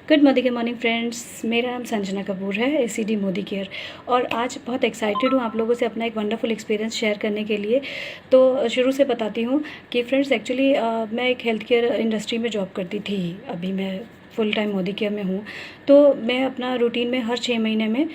Good morning friends, मेरा नाम संजना कपूर है, एसीडी मोदी केयर। और आज बहुत एक्साइटेड हूँ आप लोगों से अपना एक वंडरफुल एक्सपीरियंस शेयर करने के लिए। तो शुरू से बताती हूँ कि फ्रेंड्स एक्चुअली मैं एक हेल्थ केयर इंडस्ट्री में जॉब करती थी। अभी मैं फुल टाइम मोदी केयर में हूँ। तो मैं अपना रूटीन में हर 6 महीने में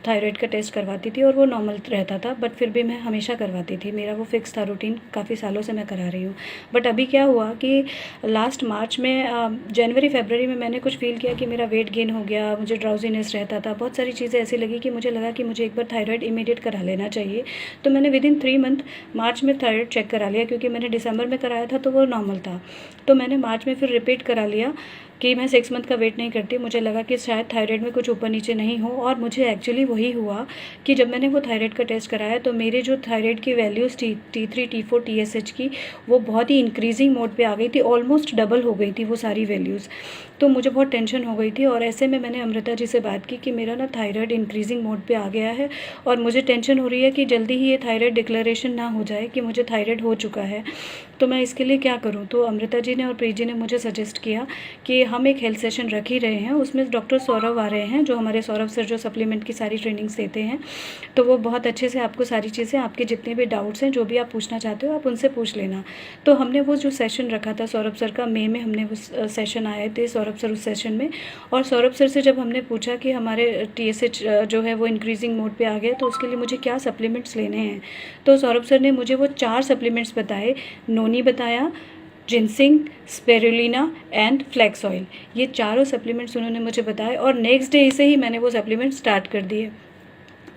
थायराइड का टेस्ट करवाती थी और वो नॉर्मल रहता था, बट फिर भी मैं हमेशा करवाती थी। मेरा वो फिक्स था रूटीन, काफ़ी सालों से मैं करा रही हूँ। बट अभी क्या हुआ कि लास्ट मार्च में जनवरी फरवरी में मैंने कुछ फ़ील किया कि मेरा वेट गेन हो गया, मुझे ड्राउजीनेस रहता था, बहुत सारी चीज़ें ऐसी लगी कि मुझे लगा कि मुझे एक बार थायराइड इमीडिएट करा लेना चाहिए। तो मैंने विदिन 3 मंथ मार्च में थायराइड चेक करा लिया, क्योंकि मैंने दिसंबर में कराया था तो वो नॉर्मल था। तो मैंने मार्च में फिर रिपीट करा लिया कि मैं 6 मंथ का वेट नहीं करती। मुझे लगा कि शायद थायराइड में कुछ ऊपर नीचे नहीं हो, और मुझे एक्चुअली वही हुआ कि जब मैंने वो थायराइड का टेस्ट कराया तो मेरे जो थायराइड की वैल्यूज़ थी T3 T4 TSH की, वो बहुत ही इंक्रीजिंग मोड पे आ गई थी, ऑलमोस्ट डबल हो गई थी वो सारी वैल्यूज़। तो मुझे बहुत टेंशन हो गई थी, और ऐसे में मैंने अमृता जी से बात की कि मेरा ना थायराइड इंक्रीजिंग मोड पे आ गया है और मुझे टेंशन हो रही है कि जल्दी ही ये थायराइड डिक्लेरेशन ना हो जाए कि मुझे थायराइड हो चुका है। तो मैं इसके लिए क्या करूँ? तो अमृता जी ने और प्रीत जी ने मुझे सजेस्ट किया कि हम एक हेल्थ सेशन रख ही रहे हैं, उसमें डॉक्टर सौरभ आ रहे हैं, जो हमारे सौरभ सर जो सप्लीमेंट की सारी ट्रेनिंग्स देते हैं। तो वो बहुत अच्छे से आपको सारी चीज़ें, आपके जितने भी डाउट्स हैं, जो भी आप पूछना चाहते हो आप उनसे पूछ लेना। तो हमने वो जो सेशन रखा था सौरभ सर का, मई में हमने उस सेशन आए थे सौरभ सर उस सेशन में। और सौरभ सर से जब हमने पूछा कि हमारे TSH जो है वो इंक्रीजिंग मोड पे आ गया, तो उसके लिए मुझे क्या सप्लीमेंट्स लेने हैं, तो सौरभ सर ने मुझे वो 4 सप्लीमेंट्स बताए। नोनी बताया, जिनसिंग, स्पेरुलिना एंड फ्लैक्स ऑयल, ये चारों सप्लीमेंट्स उन्होंने मुझे बताए। और नेक्स्ट डे से ही मैंने वो सप्लीमेंट स्टार्ट कर दिए।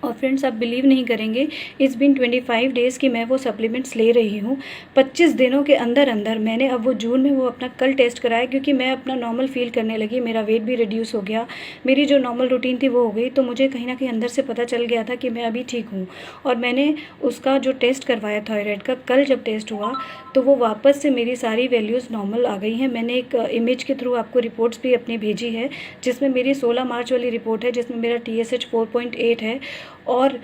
और फ्रेंड्स, आप बिलीव नहीं करेंगे, इट्स बिन 25 डेज़ की मैं वो सप्लीमेंट्स ले रही हूँ। 25 दिनों के अंदर अंदर मैंने अब वो जून में वो अपना कल टेस्ट कराया, क्योंकि मैं अपना नॉर्मल फील करने लगी, मेरा वेट भी रिड्यूस हो गया, मेरी जो नॉर्मल रूटीन थी वो हो गई। तो मुझे कहीं ना कहीं अंदर से पता चल गया था कि मैं अभी ठीक हूँ। और मैंने उसका जो टेस्ट करवाया थायराइड का, कल जब टेस्ट हुआ तो वो वापस से मेरी सारी वैल्यूज़ नॉर्मल आ गई हैं। मैंने एक इमेज के थ्रू आपको रिपोर्ट्स भी अपनी भेजी है, जिसमें मेरी 16 मार्च वाली रिपोर्ट है, जिसमें मेरा TSH 4.8 है। और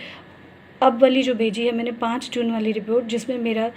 अब वाली जो भेजी है मैंने 5 जून वाली रिपोर्ट, जिसमें मेरा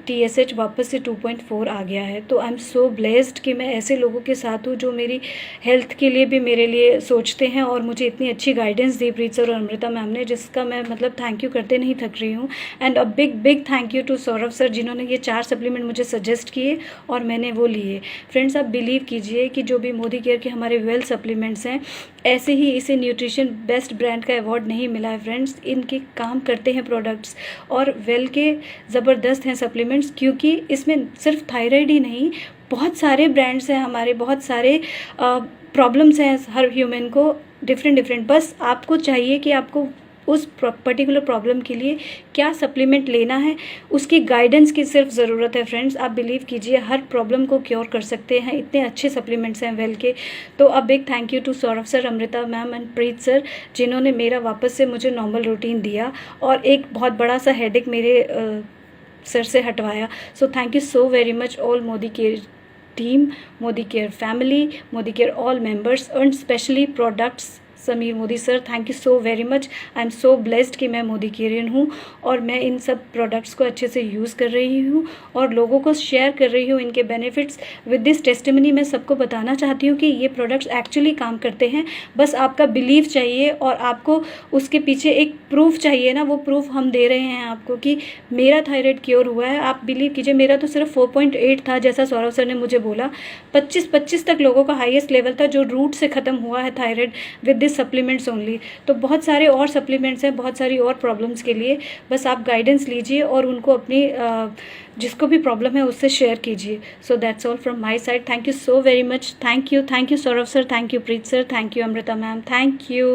TSH वापस से 2.4 आ गया है। तो आई एम सो ब्लेस्ड कि मैं ऐसे लोगों के साथ हूँ जो मेरी हेल्थ के लिए भी मेरे लिए सोचते हैं, और मुझे इतनी अच्छी गाइडेंस दी प्रीत सर और अमृता मैम ने, जिसका मैं मतलब थैंक यू करते नहीं थक रही हूँ। And a big big thank you to Saurabh sir, जिन्होंने ये 4 सप्लीमेंट मुझे सजेस्ट किए और मैंने वो लिए। फ्रेंड्स, आप बिलीव कीजिए कि जो भी मोदी केयर के हमारे वेल सप्लीमेंट्स हैं, ऐसे ही इसे न्यूट्रिशन बेस्ट ब्रांड का अवार्ड नहीं मिला है फ्रेंड्स। इनके काम करते हैं प्रोडक्ट्स, और वेल के ज़बरदस्त हैं सप्लीमेंट्स, क्योंकि इसमें सिर्फ थायराइड ही नहीं, बहुत सारे ब्रांड्स हैं हमारे, बहुत सारे प्रॉब्लम्स हैं हर ह्यूमन को, डिफरेंट। बस आपको चाहिए कि आपको उस पर्टिकुलर प्रॉब्लम के लिए क्या सप्लीमेंट लेना है, उसकी गाइडेंस की सिर्फ ज़रूरत है फ्रेंड्स। आप बिलीव कीजिए, हर प्रॉब्लम को क्योर कर सकते हैं, इतने अच्छे सप्लीमेंट्स हैं वेल के। तो a big thank you to Saurabh sir, Amrita ma'am and Preet sir, जिन्होंने मेरा वापस से मुझे नॉर्मल रूटीन दिया और एक बहुत बड़ा सा हेडेक मेरे सर से हटवाया। So thank you so very much all Modicare team, Modicare family, Modicare all members, and specially products Sameer Modi sir, thank you so very much. I am so blessed कि मैं मोदी केयरियन हूँ, और मैं इन सब प्रोडक्ट्स को अच्छे से यूज़ कर रही हूँ और लोगों को शेयर कर रही हूँ इनके बेनिफिट्स। विद दिस टेस्टिमनी मैं सबको बताना चाहती हूँ कि ये प्रोडक्ट्स एक्चुअली काम करते हैं। बस आपका बिलीव चाहिए, और आपको उसके पीछे एक प्रूफ चाहिए ना, वो प्रूफ हम दे रहे हैं आपको कि मेरा थायराइड क्योर हुआ है। आप बिलीव कीजिए, मेरा तो सिर्फ 4.8 था, जैसा सौरभ सर ने मुझे बोला। 25 तक लोगों का हाईएस्ट लेवल था, जो रूट से ख़त्म हुआ है thyroid with this supplements only. तो बहुत सारे और सप्लीमेंट्स हैं, बहुत सारी और प्रॉब्लम्स के लिए। बस आप गाइडेंस लीजिए और उनको अपनी जिसको भी प्रॉब्लम है उससे शेयर कीजिए। So that's all from my side. Thank you so very much. Thank you Saurabh sir, thank you Preet sir, thank you Amrita ma'am, thank you.